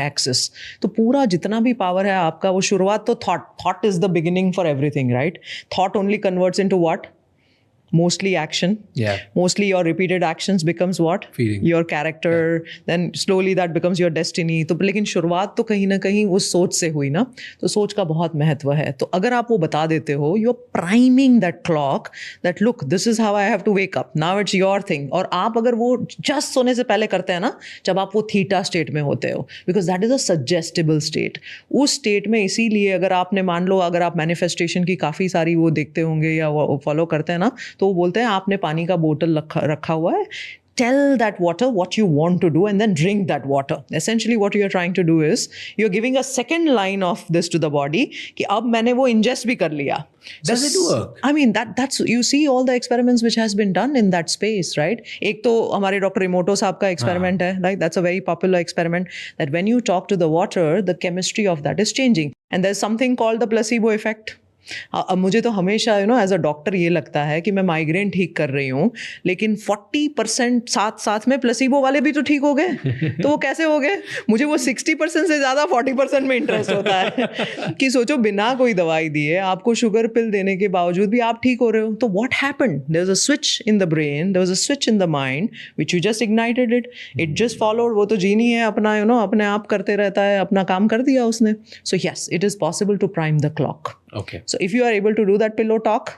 Axis. तो पूरा जितना भी पावर है आपका, वो शुरुआत तो thought is the beginning for everything, right? Thought only converts into what? Mostly action. Mostly your repeated actions becomes what? Feeling. Your character. Then slowly that becomes your destiny. तो लेकिन शुरुआत तो कहीं ना कहीं उस सोच से हुई ना, तो सोच का बहुत महत्व है। तो अगर आप वो बता देते हो, you're priming that clock that look, this is how I have to wake up. Now it's your thing. और आप अगर वो just सोने से पहले करते हैं ना, जब आप वो थीटा स्टेट में होते हो, because that is a suggestible state. उस स्टेट में इसीलिए अगर आपने मान लो, अगर आप मैनिफेस्टेशन की काफ़ी सारी वो देखते होंगे या वो फॉलो करते हैं ना, तो वो बोलते हैं आपने पानी का बोतल रखा हुआ है, tell that water what you want to do and then drink that water. Essentially what you're trying to do is you're giving a second line of this to the body कि अब मैंने वो ingest भी कर लिया. Does it work? I mean that's you see all the experiments which has been done in that space, right? एक तो हमारे डॉक्टर इमोटो साहब का experiment है, like that's a very popular experiment that when you talk to the water, the chemistry of that is changing and there's something called the placebo effect. अब मुझे तो हमेशा एज अ डॉक्टर ये लगता है कि मैं माइग्रेन ठीक कर रही हूँ, लेकिन 40% साथ में प्लेसिबो वाले भी तो ठीक हो गए, तो वो कैसे हो गए? मुझे वो 60% से ज़्यादा 40% में इंटरेस्ट होता है कि सोचो बिना कोई दवाई दिए आपको शुगर पिल देने के बावजूद भी आप ठीक हो रहे हो। तो what happened? There was a switch in the brain, there was a switch in the mind which you just ignited it just followed. वो तो जीनी है अपना, अपने आप करते रहता है, अपना काम कर दिया उसने। So yes, it is possible to prime the clock. Okay. So if you are able to do that pillow talk,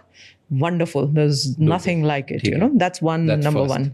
wonderful. There's nothing like it, That's one, number one.